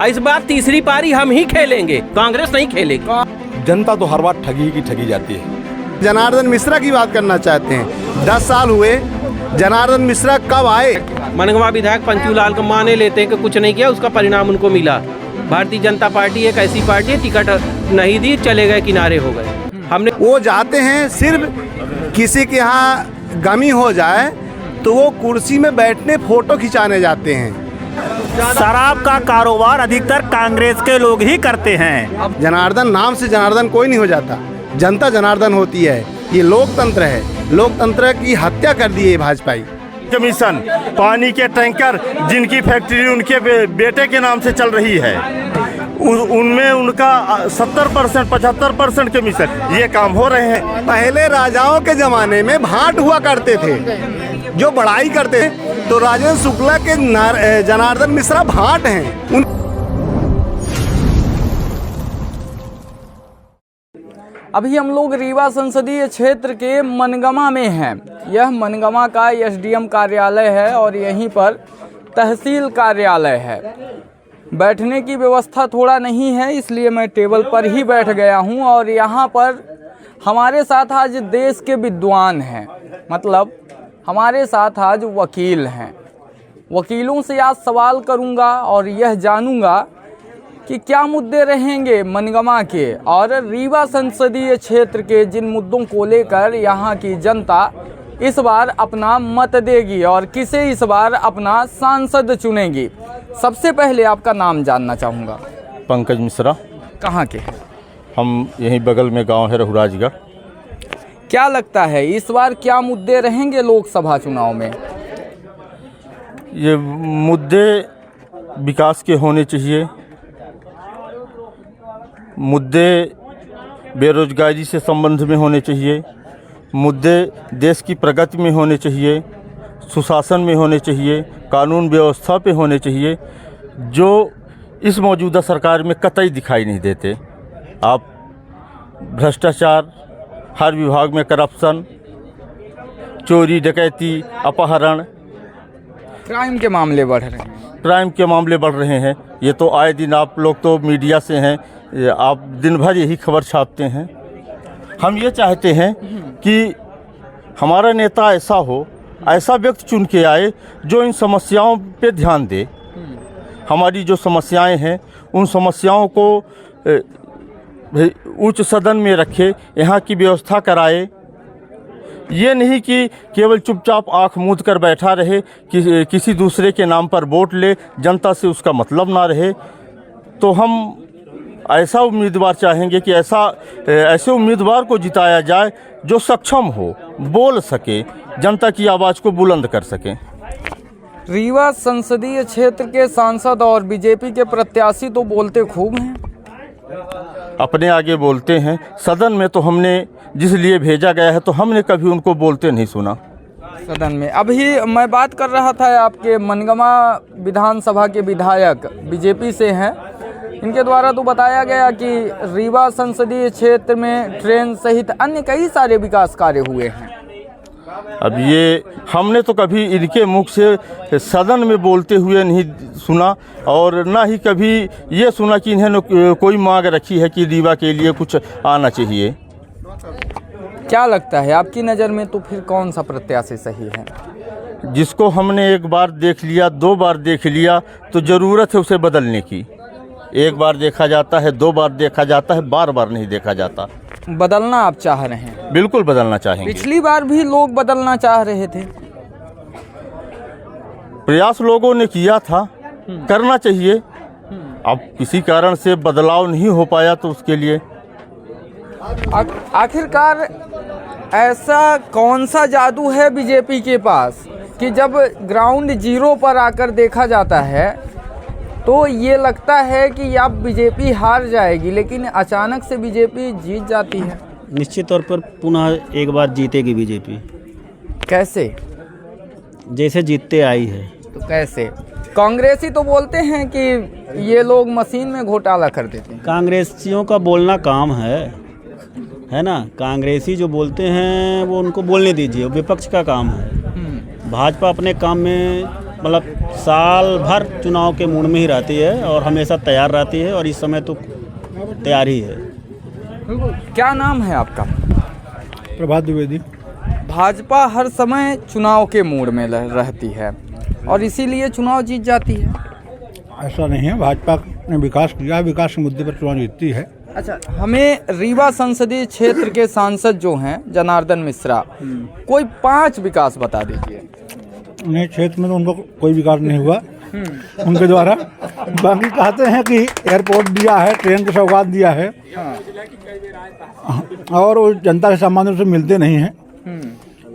इस बार तीसरी पारी हम ही खेलेंगे, कांग्रेस नहीं खेलेगी। जनता तो हर बार ठगी की ठगी जाती है। जनार्दन मिश्रा की बात करना चाहते हैं। 10 साल हुए, जनार्दन मिश्रा कब आए? मनगवा विधायक पंचूलाल को माने लेते हैं कि कुछ नहीं किया, उसका परिणाम उनको मिला। भारतीय जनता पार्टी एक ऐसी पार्टी है, टिकट नहीं दी, चले गए, किनारे हो गए। हमने वो जाते हैं सिर्फ किसी के यहाँ गमी हो जाए तो वो कुर्सी में बैठने फोटो खिंचाने जाते हैं। शराब का कारोबार अधिकतर कांग्रेस के लोग ही करते हैं। जनार्दन नाम से जनार्दन कोई नहीं हो जाता, जनता जनार्दन होती है। ये लोकतंत्र है, लोकतंत्र की हत्या कर दी है भाजपाई। कमीशन, पानी के टैंकर जिनकी फैक्ट्री उनके बेटे के नाम से चल रही है, उनमें उनका 70% 75% कमीशन, ये काम हो रहे हैं। पहले राजाओं के जमाने में भाट हुआ करते थे, जो बड़ाई करते थे, तो राजेंद्र शुक्ला के जनार्दन मिश्रा भाट हैं। अभी हम लोग रीवा संसदीय क्षेत्र के मनगमा में हैं। यह मनगमा का एसडीएम कार्यालय है और यहीं पर तहसील कार्यालय है। बैठने की व्यवस्था थोड़ा नहीं है, इसलिए मैं टेबल पर ही बैठ गया हूं। और यहाँ पर हमारे साथ आज देश के विद्वान हैं, मतलब हमारे साथ आज वकील हैं। वकीलों से आज सवाल करूंगा और यह जानूंगा कि क्या मुद्दे रहेंगे मनगमा के और रीवा संसदीय क्षेत्र के, जिन मुद्दों को लेकर यहाँ की जनता इस बार अपना मत देगी और किसे इस बार अपना सांसद चुनेगी। सबसे पहले आपका नाम जानना चाहूँगा। पंकज मिश्रा। कहाँ के? हम यहीं बगल में गांव है रघुराजगढ़। क्या लगता है इस बार क्या मुद्दे रहेंगे लोकसभा चुनाव में? ये मुद्दे विकास के होने चाहिए, मुद्दे बेरोजगारी से संबंध में होने चाहिए, मुद्दे देश की प्रगति में होने चाहिए, सुशासन में होने चाहिए, कानून व्यवस्था पे होने चाहिए, जो इस मौजूदा सरकार में कतई दिखाई नहीं देते। आप भ्रष्टाचार, हर विभाग में करप्शन, चोरी डकैती, अपहरण, क्राइम के मामले बढ़ रहे हैं। क्राइम के मामले बढ़ रहे हैं। ये तो आए दिन, आप लोग तो मीडिया से हैं, आप दिन भर यही खबर छापते हैं। हम ये चाहते हैं कि हमारा नेता ऐसा हो, ऐसा व्यक्ति चुन के आए जो इन समस्याओं पे ध्यान दे। हमारी जो समस्याएं हैं उन समस्याओं को उच्च सदन में रखे, यहाँ की व्यवस्था कराए। ये नहीं कि केवल चुपचाप आंख मूंद कर बैठा रहे, कि किसी दूसरे के नाम पर वोट ले, जनता से उसका मतलब ना रहे। तो हम ऐसा उम्मीदवार चाहेंगे कि ऐसे उम्मीदवार को जिताया जाए जो सक्षम हो, बोल सके, जनता की आवाज़ को बुलंद कर सके। रीवा संसदीय क्षेत्र के सांसद और बीजेपी के प्रत्याशी तो बोलते खूब हैं, अपने आगे बोलते हैं। सदन में तो हमने जिस लिए भेजा गया है तो हमने कभी उनको बोलते नहीं सुना सदन में। अभी मैं बात कर रहा था, आपके मनगमा विधानसभा के विधायक बीजेपी से हैं, इनके द्वारा तो बताया गया कि रीवा संसदीय क्षेत्र में ट्रेन सहित अन्य कई सारे विकास कार्य हुए हैं। अब ये हमने तो कभी इनके मुख से सदन में बोलते हुए नहीं सुना, और ना ही कभी ये सुना कि इन्होंने कोई मांग रखी है कि रीवा के लिए कुछ आना चाहिए। क्या लगता है आपकी नज़र में तो फिर कौन सा प्रत्याशी सही है? जिसको हमने एक बार देख लिया, 2 बार देख लिया, तो ज़रूरत है उसे बदलने की। एक बार देखा जाता है, 2 बार देखा जाता है, बार बार नहीं देखा जाता। बदलना आप चाह रहे हैं? बिल्कुल बदलना चाहेंगे। पिछली बार भी लोग बदलना चाह रहे थे, प्रयास लोगों ने किया था, करना चाहिए। अब किसी कारण से बदलाव नहीं हो पाया तो उसके लिए आखिरकार ऐसा कौन सा जादू है बीजेपी के पास कि जब ग्राउंड जीरो पर आकर देखा जाता है तो ये लगता है कि अब बीजेपी हार जाएगी, लेकिन अचानक से बीजेपी जीत जाती है। निश्चित तौर पर पुनः एक बार जीतेगी बीजेपी। कैसे? जैसे जीतते आई है। तो कैसे? कांग्रेसी तो बोलते हैं कि ये लोग मशीन में घोटाला कर देते हैं। कांग्रेसियों का बोलना काम है ना। कांग्रेसी जो बोलते हैं वो उनको बोलने दीजिए, विपक्ष का काम है। भाजपा अपने काम में मतलब साल भर चुनाव के मूड में ही रहती है और हमेशा तैयार रहती है, और इस समय तो तैयार ही है। क्या नाम है आपका? प्रभात द्विवेदी। भाजपा हर समय चुनाव के मूड में रहती है और इसीलिए चुनाव जीत जाती है। ऐसा नहीं है, भाजपा ने विकास किया, विकास के मुद्दे पर चुनाव जीतती है। अच्छा, हमें रीवा संसदीय क्षेत्र के सांसद जो हैं जनार्दन मिश्रा, कोई 5 विकास बता दीजिए। उन्हें क्षेत्र में तो उनको कोई विकास नहीं हुआ उनके द्वारा। बाकी कहते हैं कि एयरपोर्ट दिया है, ट्रेन की सौगात दिया है, और वो जनता के सामान्य से मिलते नहीं हैं,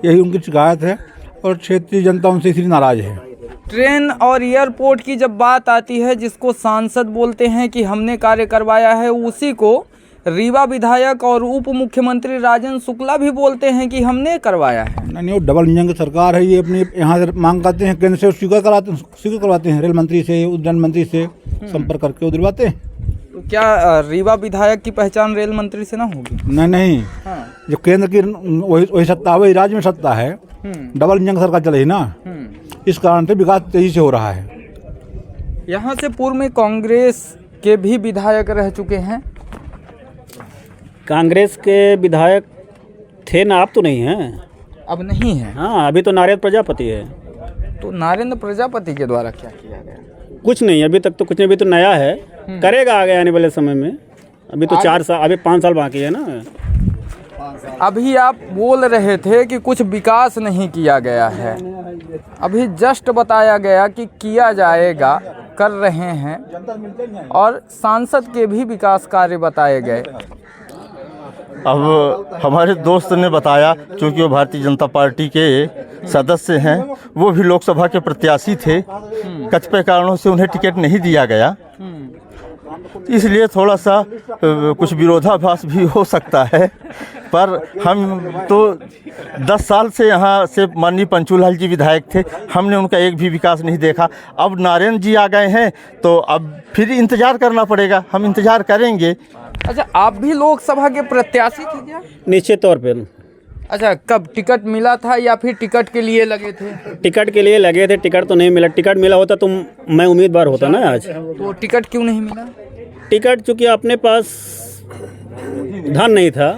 यही उनकी शिकायत है और क्षेत्रीय जनता उनसे इसलिए नाराज है। ट्रेन और एयरपोर्ट की जब बात आती है, जिसको सांसद बोलते हैं कि हमने कार्य करवाया है, उसी को रीवा विधायक और उप मुख्यमंत्री राजेंद्र शुक्ला भी बोलते हैं कि हमने करवाया है। नहीं, वो डबल इंजन की सरकार है, ये अपनी यहाँ से मांग करते हैं, केंद्र से स्वीकार करवाते हैं, रेल मंत्री से, उद्यान मंत्री से संपर्क करके वो दिलवाते हैं। तो क्या रीवा विधायक की पहचान रेल मंत्री से ना होगी? नहीं। जो केंद्र की वही सत्ता, वही राज्य में सत्ता है, डबल इंजन की सरकार चलेगी ना, इस कारण से विकास तेजी से हो रहा है। यहाँ से पूर्व में कांग्रेस के भी विधायक रह चुके हैं। कांग्रेस के विधायक थे ना, अब तो नहीं हैं। अब नहीं है? हाँ, अभी तो नारायण प्रजापति है। तो नारायण प्रजापति के द्वारा क्या किया गया? कुछ नहीं, अभी तक तो कुछ नहीं, अभी तो नया है, करेगा आगे आने वाले समय में। अभी तो 4 साल, अभी 5 साल बाकी है ना। अभी आप बोल रहे थे कि कुछ विकास नहीं किया गया है, अभी जस्ट बताया गया कि किया जाएगा, कर रहे हैं, और सांसद के भी विकास कार्य बताए गए। अब हमारे दोस्त ने बताया, क्योंकि वो भारतीय जनता पार्टी के सदस्य हैं, वो भी लोकसभा के प्रत्याशी थे, कतिपय कारणों से उन्हें टिकट नहीं दिया गया, इसलिए थोड़ा सा कुछ विरोधाभास भी हो सकता है। पर हम तो 10 साल से यहाँ से माननीय पंचूलाल जी विधायक थे, हमने उनका एक भी विकास नहीं देखा। अब नारायण जी आ गए हैं तो अब फिर इंतज़ार करना पड़ेगा, हम इंतज़ार करेंगे। अच्छा, आप भी लोकसभा के प्रत्याशी थे क्या? निश्चित तौर पर। अच्छा, कब टिकट मिला था या फिर टिकट के लिए लगे थे? टिकट के लिए लगे थे, टिकट तो नहीं मिला। टिकट मिला होता तो मैं उम्मीदवार होता ना आज। तो टिकट क्यों नहीं मिला? टिकट चूँकि अपने पास धन नहीं था।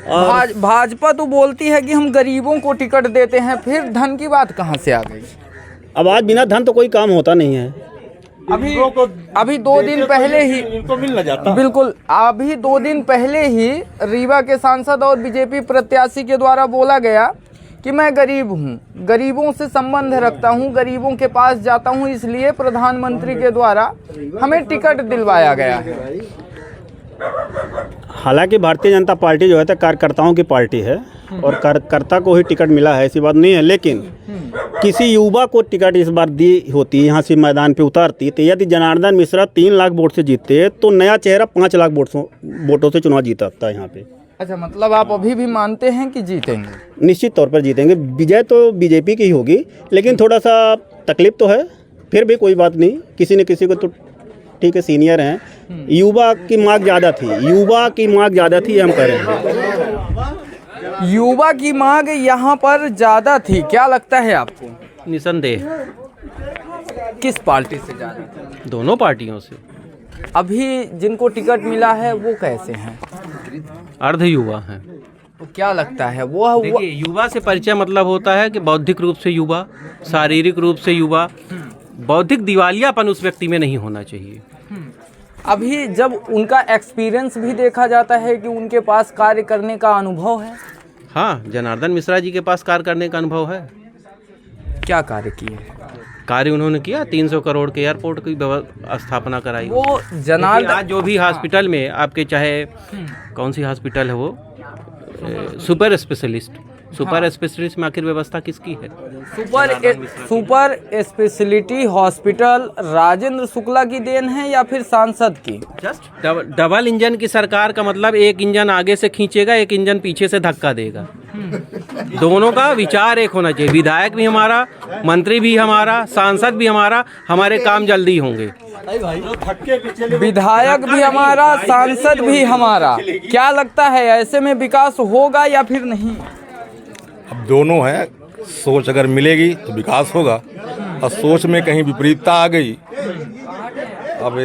और भाजपा तो बोलती है कि हम गरीबों को टिकट देते हैं, फिर धन की बात कहाँ से आ गई? अब आज बिना धन तो कोई काम होता नहीं है। अभी 2 दिन पहले ही इनको मिल न जाता। बिल्कुल, अभी 2 दिन पहले ही रीवा के सांसद और बीजेपी प्रत्याशी के द्वारा बोला गया कि मैं गरीब हूँ, गरीबों से संबंध रखता हूँ, गरीबों के पास जाता हूँ, इसलिए प्रधानमंत्री के द्वारा हमें टिकट दिलवाया गया है। हालांकि भारतीय जनता पार्टी जो है तो कार्यकर्ताओं की पार्टी है और कार्यकर्ता को ही टिकट मिला है, ऐसी बात नहीं है। लेकिन किसी युवा को टिकट इस बार दी होती, यहाँ से मैदान पे उतारती, तो यदि जनार्दन मिश्रा 3 लाख वोट से जीतते तो नया चेहरा 5 लाख वोटों से चुनाव जीता था यहाँ पे। अच्छा, मतलब आप अभी भी मानते हैं कि जीतेंगे? निश्चित तौर पर जीतेंगे। विजय तो बीजेपी की ही होगी, लेकिन थोड़ा सा तकलीफ तो है, फिर भी कोई बात नहीं, किसी न किसी को तो ठीक है, सीनियर हैं। युवा की मांग ज़्यादा थी, युवा की मांग ज़्यादा थी, हम कह रहे हैं। युवा की मांग यहाँ पर ज़्यादा थी, क्या लगता है आपको? निसंदेह किस पार्टी से ज़्यादा? दोनों पार्टियों से। अभी जिनको टिकट मिला है वो कैसे हैं? अर्ध युवा हैं। तो क्या लगता है वो देखिए, युवा से परिचय मतलब होता है कि बौद्धिक रूप से युवा, शारीरिक रूप से युवा, बौद्धिक दिवालियापन उस व्यक्ति में नहीं होना चाहिए। अभी जब उनका एक्सपीरियंस भी देखा जाता है कि उनके पास कार्य करने का अनुभव है। हाँ, जनार्दन मिश्रा जी के पास कार्य करने का अनुभव है। क्या कार्य किए? कार्य उन्होंने किया, 300 करोड़ के एयरपोर्ट की स्थापना कराई। वो जनार्दन आज जो भी हॉस्पिटल में आपके, चाहे कौन सी हॉस्पिटल है वो, सुपर स्पेशलिस्ट में आखिर व्यवस्था किसकी है? Super speciality hospital Rajendra Shukla की देन है या फिर सांसद की? जस्ट डबल इंजन की सरकार का मतलब एक इंजन आगे से खींचेगा, एक इंजन पीछे से धक्का देगा। दोनों का विचार एक होना चाहिए। विधायक भी हमारा, मंत्री भी हमारा, सांसद भी हमारा, हमारे काम जल्दी होंगे। विधायक भी हमारा, सांसद भी हमारा। क्या लगता है ऐसे में विकास होगा या फिर नहीं? अब दोनों है, सोच अगर मिलेगी तो विकास होगा। और सोच में कहीं विपरीतता आ गई। अब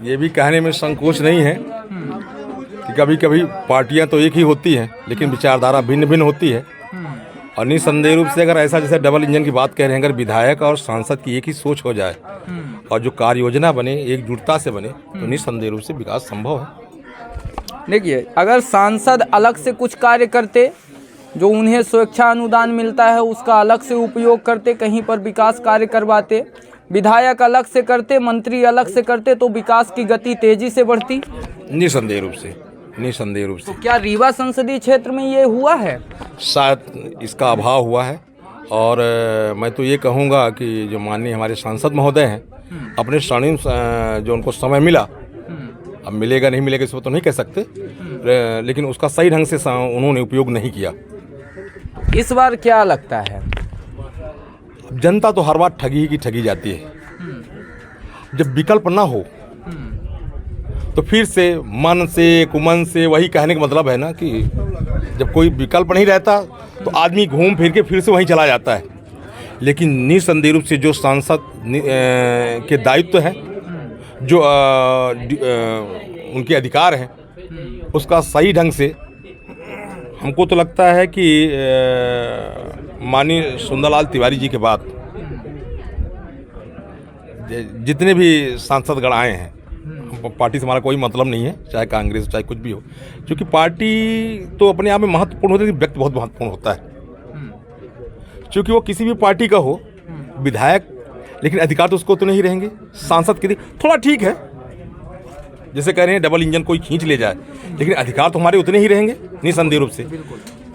ये भी कहने में संकोच नहीं है कि कभी कभी पार्टियां तो एक ही होती हैं, लेकिन विचारधारा भिन्न भिन्न होती है। और निसंदेह रूप से अगर ऐसा जैसे डबल इंजन की बात कह रहे हैं, अगर विधायक और सांसद की एक ही सोच हो जाए और जो कार्य योजना बने एकजुटता से बने, तो निसंदेह रूप से विकास संभव है। देखिए, अगर सांसद अलग से कुछ कार्य करते, जो उन्हें स्वेच्छा अनुदान मिलता है उसका अलग से उपयोग करते, कहीं पर विकास कार्य करवाते, विधायक अलग से करते, मंत्री अलग से करते, तो विकास की गति तेजी से बढ़ती। निसंदेह रूप से, निसंदेह रूप से। क्या रीवा संसदीय क्षेत्र में ये हुआ है? शायद इसका अभाव हुआ है। और मैं तो ये कहूँगा कि जो माननीय हमारे सांसद महोदय हैं, अपने स्वर्णिम जो उनको समय मिला, अब मिलेगा नहीं मिलेगा इसको तो नहीं कह सकते, लेकिन उसका सही ढंग से उन्होंने उपयोग नहीं किया। इस बार क्या लगता है? जनता तो हर बार ठगी की ठगी जाती है। जब विकल्प ना हो तो फिर से मन से कुमन से वही कहने का मतलब है ना कि जब कोई विकल्प नहीं रहता तो आदमी घूम फिर के फिर से वहीं चला जाता है। लेकिन निसंदेह रूप से जो सांसद के दायित्व हैं, जो उनके अधिकार हैं, उसका सही ढंग से हमको तो लगता है कि माननीय सुंदरलाल तिवारी जी के बाद जितने भी सांसदगण आए हैं, पार्टी से हमारा कोई मतलब नहीं है, चाहे कांग्रेस चाहे कुछ भी हो, क्योंकि पार्टी तो अपने आप में महत्वपूर्ण होती है, लेकिन व्यक्ति बहुत महत्वपूर्ण होता है। क्योंकि वो किसी भी पार्टी का हो, विधायक, लेकिन अधिकार तो उसको तो नहीं रहेंगे। सांसद के थोड़ा ठीक है, जैसे कह रहे हैं डबल इंजन कोई खींच ले जाए, लेकिन अधिकार तो हमारे उतने ही रहेंगे निसंदेह रूप से।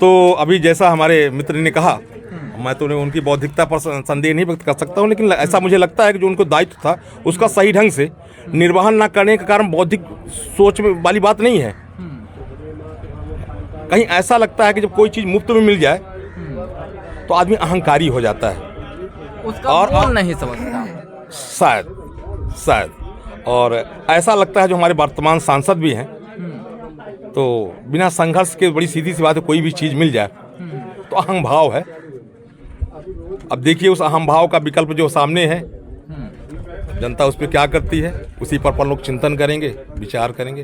तो अभी जैसा हमारे मित्र ने कहा, मैं तो उनकी बौद्धिकता पर संदेह नहीं व्यक्त कर सकता हूँ, लेकिन ऐसा मुझे लगता है कि जो उनको दायित्व था उसका सही ढंग से निर्वहन न करने के कारण बौद्धिक सोच में वाली बात नहीं है। कहीं ऐसा लगता है कि जब कोई चीज़ मुफ्त में मिल जाए तो आदमी अहंकारी हो जाता है, उसका और मोल नहीं समझता शायद। और ऐसा लगता है जो हमारे वर्तमान सांसद भी हैं, तो बिना संघर्ष के बड़ी सीधी सी बात है, कोई भी चीज़ मिल जाए तो अहम भाव है। अब देखिए उस अहम भाव का विकल्प जो सामने है, जनता उस पर क्या करती है, उसी पर अपन लोग चिंतन करेंगे, विचार करेंगे।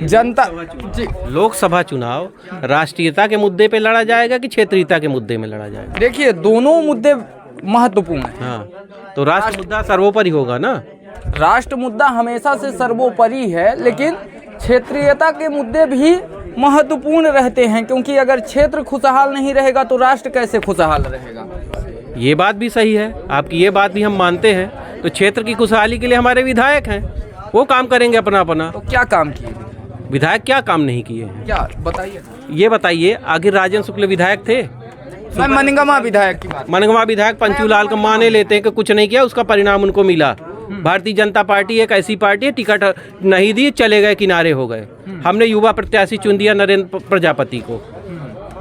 जनता जी, लोकसभा चुनाव राष्ट्रीयता के मुद्दे पे लड़ा जाएगा कि क्षेत्रीयता के मुद्दे में लड़ा जाएगा? देखिए दोनों मुद्दे महत्वपूर्ण हैं। हाँ, तो राष्ट्र मुद्दा सर्वोपरि होगा ना। राष्ट्र मुद्दा हमेशा से सर्वोपरि है, लेकिन क्षेत्रीयता के मुद्दे भी महत्वपूर्ण रहते हैं, क्योंकि अगर क्षेत्र खुशहाल नहीं रहेगा तो राष्ट्र कैसे खुशहाल रहेगा? ये बात भी सही है आपकी, ये बात भी हम मानते हैं। तो क्षेत्र की खुशहाली के लिए हमारे विधायक हैं, वो काम करेंगे अपना अपना। तो क्या काम किए विधायक? क्या काम नहीं किए हैं, क्या बताइए? ये बताइए। आखिर राजेंद्र शुक्ल विधायक थे? मैं मनगमा विधायक की बात। मनगमा विधायक पंचूलाल का माने लेते हैं कि कुछ नहीं किया, उसका परिणाम उनको मिला। भारतीय जनता पार्टी एक ऐसी पार्टी है, टिकट नहीं दी, चले गए, किनारे हो गए। हमने युवा प्रत्याशी चुन दिया नरेंद्र प्रजापति को।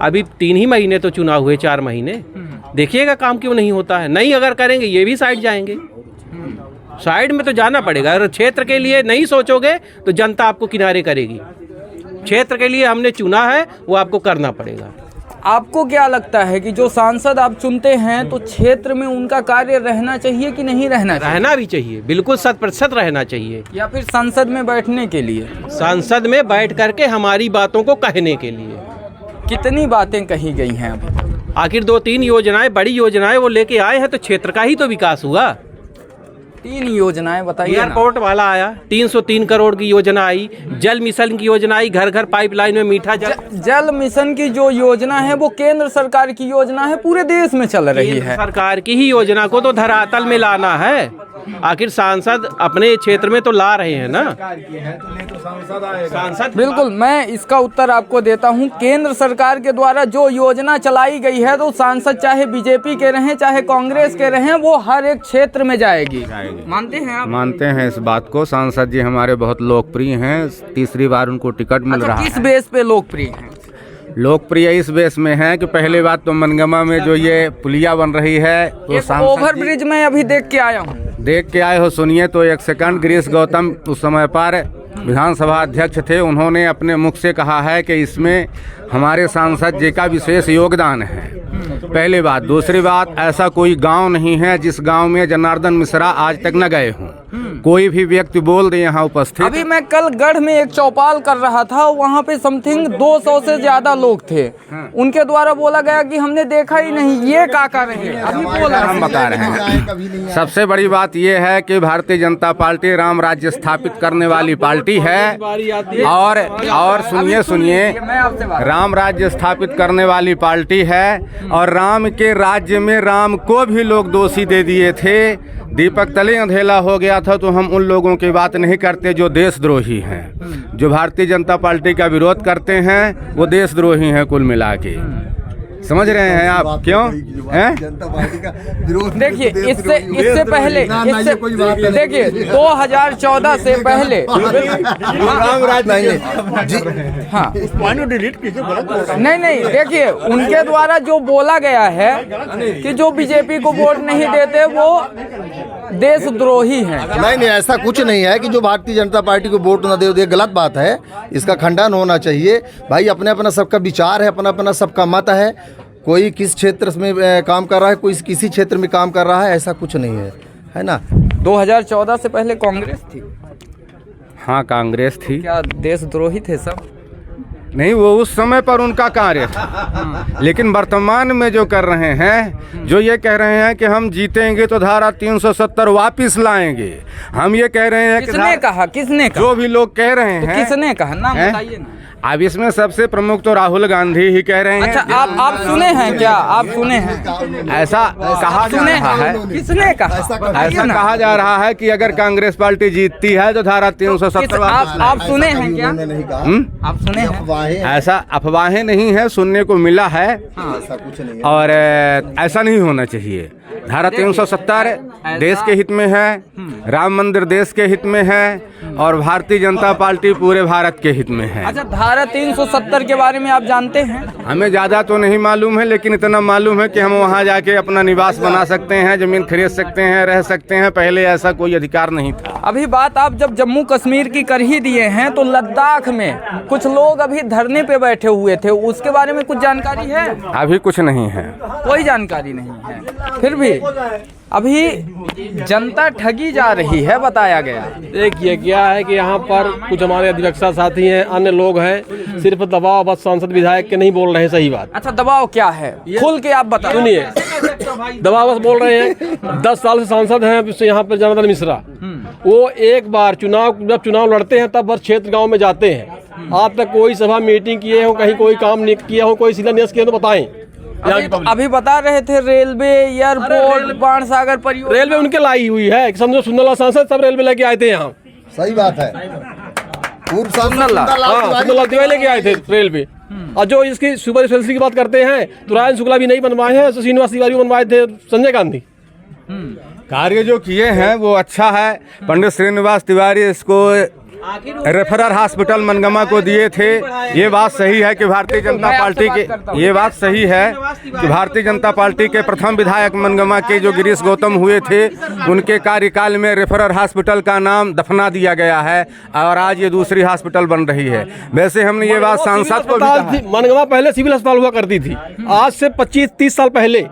अभी 3 ही महीने तो चुनाव हुए, 4 महीने। देखिएगा काम क्यों नहीं होता है। नहीं अगर करेंगे ये भी साइड जाएंगे। साइड में तो जाना पड़ेगा। अगर क्षेत्र के लिए नहीं सोचोगे तो जनता आपको किनारे करेगी। क्षेत्र के लिए हमने चुना है, वो आपको करना पड़ेगा। आपको क्या लगता है कि जो सांसद आप चुनते हैं तो क्षेत्र में उनका कार्य रहना चाहिए कि नहीं रहना चाहिए? रहना भी चाहिए, बिल्कुल 100% रहना चाहिए। या फिर संसद में बैठने के लिए? संसद में बैठ करके हमारी बातों को कहने के लिए। कितनी बातें कही गई हैं अभी? आखिर 2-3 योजनाएं, बड़ी योजनाएं वो लेके आए हैं, तो क्षेत्र का ही तो विकास हुआ। 3 योजनाएं बताइए। एयरपोर्ट वाला आया, 303 करोड़ की योजना आई। जल मिशन की योजना आई, घर घर पाइपलाइन में मीठा जल। जल मिशन की जो योजना है वो केंद्र सरकार की योजना है, पूरे देश में चल रही है। सरकार की ही योजना को तो धरातल में लाना है। आखिर सांसद अपने क्षेत्र में तो ला रहे हैं ना। सांसद बिल्कुल, मैं इसका उत्तर आपको देता हूं। केंद्र सरकार के द्वारा जो योजना चलाई गई है, तो सांसद चाहे बीजेपी के रहें चाहे कांग्रेस के रहें, वो हर एक क्षेत्र में जाएगी। मानते हैं आप? मानते हैं इस बात को। सांसद जी हमारे बहुत लोकप्रिय हैं, तीसरी बार उनको टिकट मिल रहा है। किस बेस पे लोकप्रिय हैं? लोकप्रिय इस बेस में है कि पहली बात तो मनगमा में जो ये पुलिया बन रही है, तो ओवर ब्रिज में अभी देख के आया हूँ। देख के आए हो, सुनिए तो एक सेकंड। गिरीश गौतम उस समय पर विधानसभा अध्यक्ष थे, उन्होंने अपने मुख से कहा है कि इसमें हमारे सांसद जी का विशेष योगदान है। पहली बात। दूसरी बात, ऐसा कोई गांव नहीं है जिस गांव में जनार्दन मिश्रा आज तक न गए हों। कोई भी व्यक्ति बोल दे यहाँ उपस्थित। अभी मैं कल गढ़ में एक चौपाल कर रहा था, वहाँ पे समथिंग 200 से ज्यादा लोग थे। उनके द्वारा बोला गया कि हमने देखा ही नहीं। ये क्या कर रहे हैं? अभी बोला हम बता रहे हैं। सबसे बड़ी बात यह है कि भारतीय जनता पार्टी राम राज्य स्थापित करने वाली पार्टी है। और सुनिए, राम राज्य स्थापित करने वाली पार्टी है। और राम के राज्य में राम को भी लोग दोषी दे दिए थे। दीपक तले अंधेला हो गया था, तो हम उन लोगों की बात नहीं करते जो देशद्रोही हैं। जो भारतीय जनता पार्टी का विरोध करते हैं वो देशद्रोही हैं कुल मिला के। समझ रहे हैं आप क्यों हैं? जनता पार्टी का विरोध। देखिए, इससे पहले देखिए 2014 से पहले हाँ नहीं, देखिए उनके द्वारा जो बोला गया है कि जो बीजेपी को वोट नहीं देते वो देशद्रोही हैं। नहीं, ऐसा कुछ नहीं है कि जो भारतीय जनता पार्टी को वोट न दे, गलत बात है। इसका खंडन होना चाहिए। भाई अपने अपना सबका विचार है, अपना अपना सबका मत है। कोई किस क्षेत्र में काम कर रहा है, कोई किसी क्षेत्र में काम कर रहा है, ऐसा कुछ नहीं है ना। 2014 से पहले कांग्रेस थी। हाँ, कांग्रेस थी। क्या देशद्रोही थे सब? नहीं, वो उस समय पर उनका कार्य था। लेकिन वर्तमान में जो कर रहे हैं, जो ये कह रहे हैं कि हम जीतेंगे तो धारा 370 वापस लाएंगे। हम ये कह रहे हैं कि किसने कहा? जो भी लोग कह रहे हैं, किसने कहा? नाम बताइए ना। अब इसमें सबसे प्रमुख तो राहुल गांधी ही कह रहे हैं। अच्छा, आप सुने हैं क्या? आप सुने हैं? ऐसा कहा जा रहा है। किसने कहा? ऐसा कहा जा रहा है कि अगर कांग्रेस पार्टी जीतती है तो धारा 370 आप सुने हैं क्या? आप सुने हैं? ऐसा अफवाहें नहीं है, सुनने को मिला है। और ऐसा नहीं होना चाहिए। धारा 370 देश के हित में है, राम मंदिर देश के हित में है, और भारतीय जनता पार्टी पूरे भारत के हित में है। अच्छा, धारा 370 के बारे में आप जानते हैं? हमें ज़्यादा तो नहीं मालूम है, लेकिन इतना मालूम है कि हम वहाँ जाके अपना निवास बना सकते हैं, जमीन खरीद सकते हैं, रह सकते हैं। पहले ऐसा कोई अधिकार नहीं था। अभी बात आप जब जम्मू कश्मीर की कर ही दिए हैं, तो लद्दाख में कुछ लोग अभी धरने पे बैठे हुए थे, उसके बारे में कुछ जानकारी है? अभी कुछ नहीं है, कोई जानकारी नहीं है। फिर भी अभी जनता ठगी जा रही है, बताया गया। देखिए क्या है कि यहाँ पर कुछ हमारे अधिवक्ता साथी हैं, अन्य लोग हैं, सिर्फ दबाव बस सांसद विधायक के नहीं बोल रहे हैं। सही बात। अच्छा, दबाव क्या है? खुल के आप बताइए। सुनिए, दबाव बस बोल रहे हैं। 10 साल से सांसद हैं यहाँ पर जनार्दन मिश्रा। वो एक बार जब चुनाव लड़ते हैं तब बस क्षेत्र गाँव में जाते हैं। आज तक कोई सभा मीटिंग किए हो, कहीं कोई काम नहीं किया हो, कोई शिलान्यास किया तो बताएं। अभी बता रहे थे रेलवे, एयरपोर्ट, बाणसागर परियोजना। रेलवे उनके लाई हुई है। समझो सुंदरलाल सांसद सब रेलवे लेके आए थे यहाँ। सही बात है। पूर्व सुंदरलाल तिवारी लेके आए थे रेलवे। और जो इसकी सुपर स्पेशलिटी की बात करते हैं तो राजन शुक्ला भी नहीं बनवाए हैं, श्रीनिवास तिवारी बनवाए थे संजय गांधी। कार्य जो किए हैं वो अच्छा है। पंडित श्रीनिवास तिवारी इसको रेफरल हॉस्पिटल मनगमा को दिए थे। ये बात सही है कि भारतीय जनता पार्टी के ये बात सही है कि भारतीय जनता पार्टी के प्रथम विधायक मनगमा के जो गिरीश गौतम हुए थे, उनके कार्यकाल में रेफरल हॉस्पिटल का नाम दफना दिया गया है और आज ये दूसरी हॉस्पिटल बन रही है। वैसे हमने ये बात सांसद को मनगमा पहले सिविल अस्पताल हुआ करती थी, आज से 25-30 साल पहले।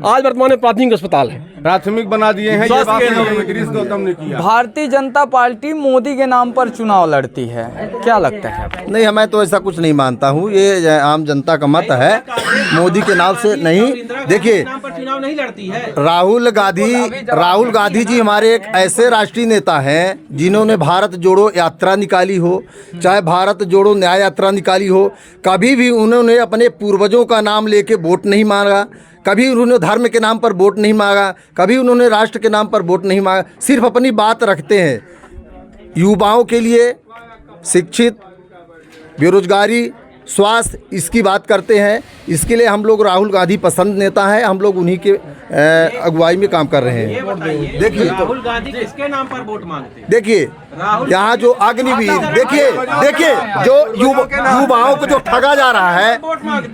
आज वर्तमान में प्राथमिक अस्पताल है, प्राथमिक बना दिए हैं। ये बात गिरीश गौतम ने किया। भारतीय जनता पार्टी मोदी के नाम पर चुनाव लड़ती है, क्या लगता है? नहीं, मैं तो ऐसा कुछ नहीं मानता हूँ। ये आम जनता का मत है, मोदी के नाम से नहीं। देखिए, चुनाव नहीं लड़ती है। राहुल गांधी जी हमारे एक ऐसे राष्ट्रीय नेता हैं जिन्होंने भारत जोड़ो यात्रा निकाली हो, चाहे भारत जोड़ो न्याय यात्रा निकाली हो। कभी भी उन्होंने अपने पूर्वजों का नाम लेके वोट नहीं मांगा, कभी उन्होंने धर्म के नाम पर वोट नहीं मांगा, कभी उन्होंने राष्ट्र के नाम पर वोट नहीं मांगा। सिर्फ अपनी बात रखते हैं। युवाओं के लिए शिक्षित, बेरोजगारी, स्वास्थ्य, इसकी बात करते हैं। इसके लिए हम लोग राहुल गांधी पसंद नेता हैं। हम लोग उन्हीं के अगुवाई में काम कर रहे हैं। देखिए, राहुल गांधी किसके नाम पर वोट मांगते हैं? देखिए, यहाँ जो अग्निवीर देखिए जो युवाओं को जो ठगा जा रहा है,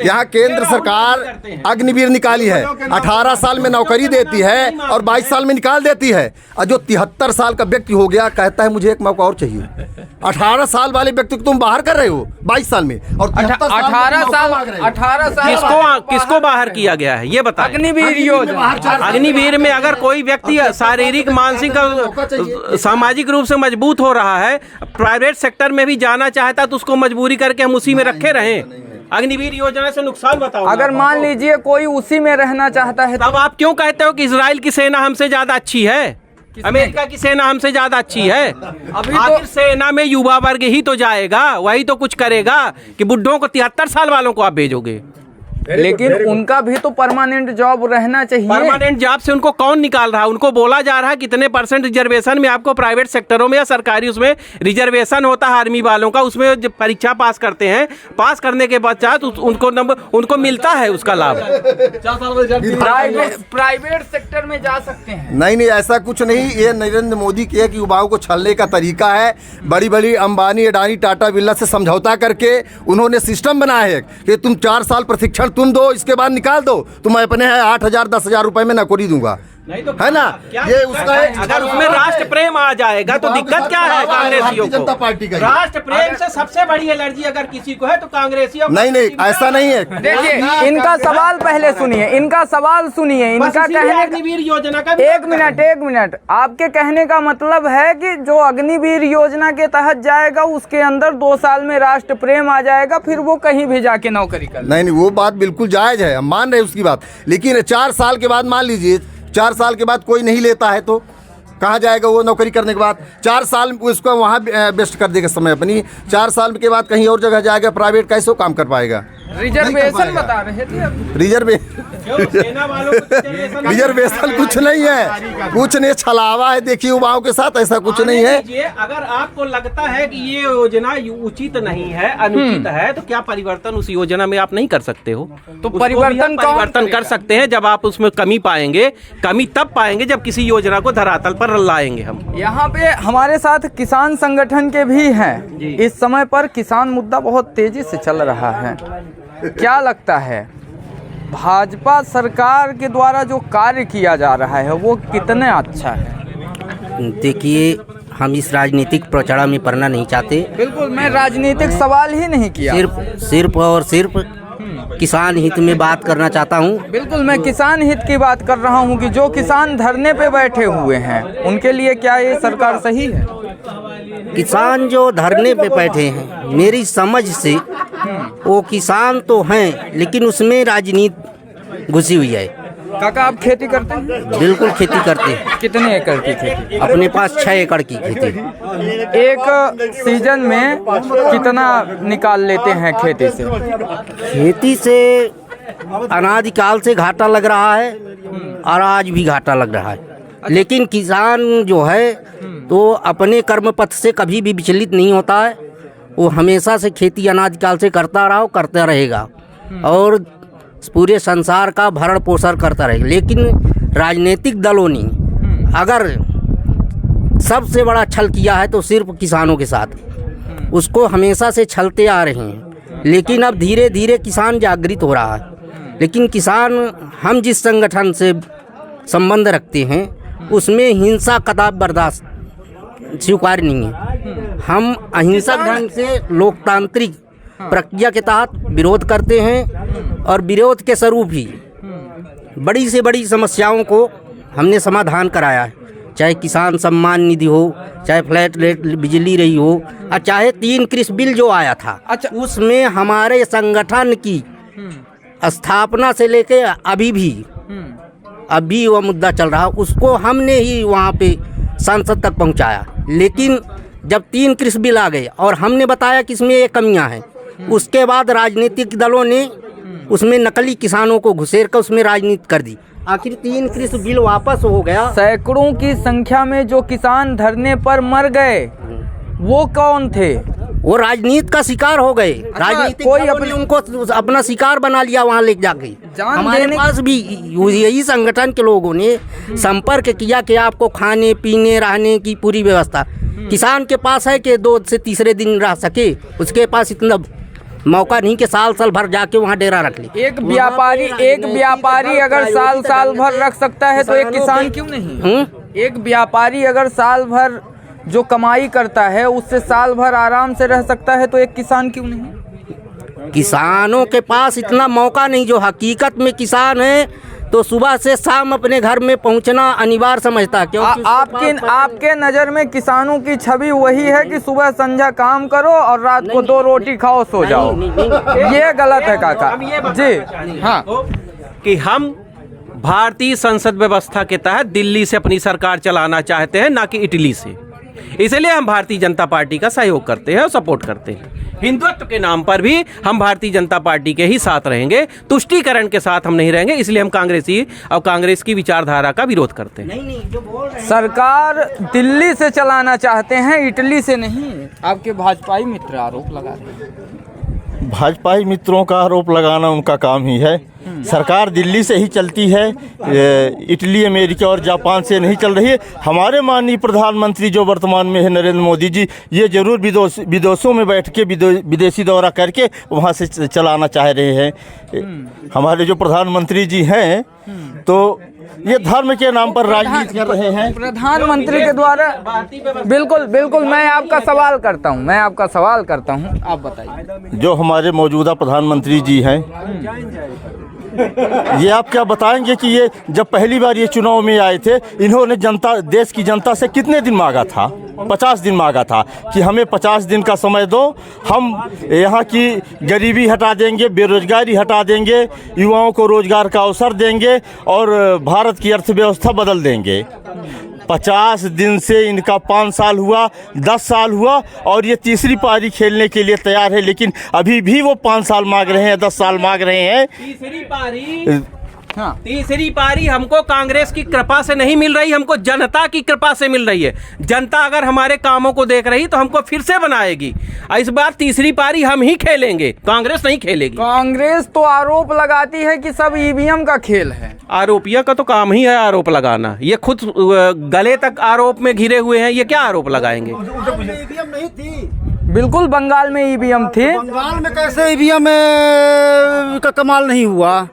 यहाँ केंद्र सरकार अग्निवीर निकाली है, 18 साल में नौकरी देती है और 22 साल में निकाल देती है। और जो 73 साल का व्यक्ति हो गया कहता है मुझे एक मौका और चाहिए। 18 साल वाले व्यक्ति को तुम बाहर कर रहे हो 22 साल में, और 18 साल किसको बाहर किया गया है ये बताएं। अग्निवीर योजना, अग्निवीर में अगर कोई व्यक्ति शारीरिक मानसिक सामाजिक रूप से मजबूत हो रहा है, प्राइवेट सेक्टर में भी जाना चाहता तो उसको मजबूरी करके हम उसी में रखे रहें। अग्निवीर योजना से नुकसान बताओ। अगर मान लीजिए कोई उसी में रहना चाहता है तब आप क्यों कहते हो कि इजराइल की सेना हमसे ज्यादा अच्छी है, अमेरिका की सेना हमसे ज्यादा अच्छी है? अभी आखिर सेना में युवा वर्ग ही तो जाएगा, वही तो कुछ करेगा कि बुढ़ों को 73 साल वालों को आप भेजोगे। लेकिन उनका भी तो परमानेंट जॉब रहना चाहिए। परमानेंट जॉब से उनको कौन निकाल रहा है? उनको बोला जा रहा है कितने % रिजर्वेशन में आपको प्राइवेट सेक्टरों में या सरकारी उसमें रिजर्वेशन होता है आर्मी वालों का, उसमें जब परीक्षा पास करते हैं, पास करने के पश्चात उनको मिलता है उसका लाभ। प्राइवेट सेक्टर में जा सकते हैं। नहीं, ऐसा कुछ नहीं। ये नरेंद्र मोदी के युवाओं को छलने का तरीका है। बड़ी बड़ी अंबानी, अडानी, टाटा, बिरला से समझौता करके उन्होंने सिस्टम बनाया है कि तुम 4 साल प्रशिक्षण तुम दो, इसके बाद निकाल दो, तुम अपने 8,000 10,000 रुपए में नौकरी दूंगा, है ना? ये उसका अगर उसमें राष्ट्र प्रेम आ जाएगा तो दिक्कत क्या है कांग्रेसियों को? जनता पार्टी का राष्ट्र प्रेम से सबसे बड़ी एलर्जी अगर किसी को है तो कांग्रेसियों। नहीं, ऐसा नहीं है। देखिए इनका सवाल पहले सुनिए, इनका कहने अग्निवीर योजना का एक मिनट आपके कहने का मतलब है कि जो अग्निवीर योजना के तहत जाएगा उसके अंदर 2 साल में राष्ट्र प्रेम आ जाएगा, फिर वो कहीं भी जाके नौकरी कर। नहीं, वो बात बिल्कुल जायज है, हम मान रहे उसकी बात। लेकिन 4 साल के बाद मान लीजिए 4 साल के बाद कोई नहीं लेता है तो कहाँ जाएगा वो नौकरी करने के बाद? 4 साल उसको वहाँ बेस्ट कर देगा समय अपनी, 4 साल के बाद कहीं और जगह जाएगा, प्राइवेट कैसे काम कर पाएगा? रिजर्वेशन बता रहे थे। रिजर्वेशन कुछ नहीं है, कुछ नहीं, छलावा है। देखिए युवाओं के साथ ऐसा कुछ नहीं है। अगर आपको लगता है कि ये योजना उचित नहीं है, अनुचित है, तो क्या परिवर्तन उस योजना में आप नहीं कर सकते हो? तो परिवर्तन कर सकते हैं जब आप उसमें कमी पाएंगे। कमी तब पाएंगे जब किसी योजना को धरातल पर लाएंगे हम। यहाँ पे हमारे साथ किसान संगठन के भी हैं। इस समय पर किसान मुद्दा बहुत तेजी से चल रहा है। क्या लगता है भाजपा सरकार के द्वारा जो कार्य किया जा रहा है वो कितना अच्छा है? देखिए, हम इस राजनीतिक प्रचार में पढ़ना नहीं चाहते। बिल्कुल, मैं राजनीतिक सवाल ही नहीं किया, सिर्फ और सिर्फ किसान हित में बात करना चाहता हूँ। बिल्कुल, मैं किसान हित की बात कर रहा हूँ कि जो किसान धरने पे बैठे हुए हैं उनके लिए क्या ये सरकार सही है? किसान जो धरने पे बैठे हैं, मेरी समझ से वो किसान तो हैं, लेकिन उसमें राजनीति घुसी हुई है। काका, आप खेती करते हैं? बिल्कुल खेती करते हैं। कितने एकड़ की खेती? अपने पास 6 एकड़ की खेती। एक सीजन में कितना निकाल लेते हैं खेती से? खेती से अनादिकाल से घाटा लग रहा है और आज भी घाटा लग रहा है। लेकिन किसान जो है तो अपने कर्म पथ से कभी भी विचलित नहीं होता है। वो हमेशा से खेती अनादिकाल से करता रहा, करता रहेगा और पूरे संसार का भरण पोषण करता रहेगा। लेकिन राजनीतिक दलों ने अगर सबसे बड़ा छल किया है तो सिर्फ किसानों के साथ, उसको हमेशा से छलते आ रहे हैं। लेकिन अब धीरे धीरे किसान जागृत हो रहा है। लेकिन किसान, हम जिस संगठन से संबंध रखते हैं उसमें हिंसा कदाप बर्दाश्त स्वीकार्य नहीं है। हम अहिंसक ढंग से लोकतांत्रिक प्रक्रिया के तहत विरोध करते हैं और विरोध के स्वरूप ही बड़ी से बड़ी समस्याओं को हमने समाधान कराया है। चाहे किसान सम्मान निधि हो, चाहे फ्लैट रेट बिजली रही हो, और चाहे 3 कृषि बिल जो आया था। अच्छा, उसमें हमारे संगठन की स्थापना से लेके अभी वह मुद्दा चल रहा, उसको हमने ही वहाँ पे संसद तक पहुँचाया। लेकिन जब 3 कृषि बिल आ गए और हमने बताया कि इसमें ये कमियां हैं, उसके बाद राजनीतिक दलों ने उसमें नकली किसानों को घुसेर कर उसमें राजनीति कर दी। आखिर 3 कृषि बिल वापस हो गया। सैकड़ों की संख्या में जो किसान धरने पर मर गए वो कौन थे? वो राजनीति का शिकार हो गए। राजनीति कोई अपने उनको अपना शिकार बना लिया वहाँ ले जाके। हमारे पास भी यही संगठन के लोगों ने संपर्क किया कि आपको खाने पीने रहने की पूरी व्यवस्था। किसान के पास है कि 2 से तीसरे दिन रह सके, उसके पास इतना मौका नहीं कि साल साल भर जाके वहाँ डेरा रख ले। एक व्यापारी अगर साल भर रख सकता है तो एक किसान क्यों नहीं? एक व्यापारी अगर साल भर जो कमाई करता है उससे साल भर आराम से रह सकता है तो एक किसान क्यों नहीं? किसानों के पास इतना मौका नहीं। जो हकीकत में किसान है तो सुबह से शाम अपने घर में पहुंचना अनिवार्य समझता है। क्योंकि आपके नज़र में किसानों की छवि वही है कि सुबह संध्या काम करो और रात को 2 रोटी खाओ सो जाओ। ये गलत है काका जी। हाँ, कि हम भारतीय संसद व्यवस्था के तहत दिल्ली से अपनी सरकार चलाना चाहते हैं, ना कि इटली से। इसलिए हम भारतीय जनता पार्टी का सहयोग करते हैं और सपोर्ट करते हैं। हिंदुत्व के नाम पर भी हम भारतीय जनता पार्टी के ही साथ रहेंगे, तुष्टीकरण के साथ हम नहीं रहेंगे। इसलिए हम कांग्रेसी और कांग्रेस की विचारधारा का विरोध करते हैं। सरकार दिल्ली से चलाना चाहते हैं, इटली से नहीं। आपके भाजपाई मित्र आरोप लगा रहे हैं। भाजपाई मित्रों का आरोप लगाना उनका काम ही है। सरकार दिल्ली से ही चलती है, इटली, अमेरिका और जापान से नहीं चल रही है। हमारे माननीय प्रधानमंत्री जो वर्तमान में है नरेंद्र मोदी जी, ये जरूर विदेशों में बैठ के विदेशी दौरा करके वहाँ से चलाना चाह रहे हैं। हमारे जो प्रधानमंत्री जी हैं तो ये धर्म के नाम पर राजनीति कर रहे हैं। प्रधानमंत्री के द्वारा बिल्कुल मैं आपका सवाल करता हूँ, आप बताइए। जो हमारे मौजूदा प्रधानमंत्री जी हैं, ये आप क्या बताएंगे कि ये जब पहली बार ये चुनाव में आए थे, इन्होंने देश की जनता से कितने दिन मांगा था? 50 दिन मांगा था कि हमें 50 दिन का समय दो, हम यहाँ की गरीबी हटा देंगे, बेरोजगारी हटा देंगे, युवाओं को रोजगार का अवसर देंगे और भारत की अर्थव्यवस्था बदल देंगे। 50 दिन से इनका 5 साल हुआ, 10 साल हुआ और ये तीसरी पारी खेलने के लिए तैयार है। लेकिन अभी भी वो 5 साल मांग रहे हैं, 10 साल मांग रहे हैं। तीसरी पारी हमको कांग्रेस की कृपा से नहीं मिल रही, हमको जनता की कृपा से मिल रही है। जनता अगर हमारे कामों को देख रही तो हमको फिर से बनाएगी। इस बार तीसरी पारी हम ही खेलेंगे, कांग्रेस नहीं खेलेगी। कांग्रेस तो आरोप लगाती है कि सब ईवीएम का खेल है। आरोपिया का तो काम ही है आरोप लगाना। ये खुद गले तक आरोप में घिरे हुए हैं, ये क्या आरोप लगाएंगे? ईवीएम नहीं थी। बिल्कुल, बंगाल में ईवीएम थी। बंगाल में कैसे ईवीएम का कमाल नहीं हुआ?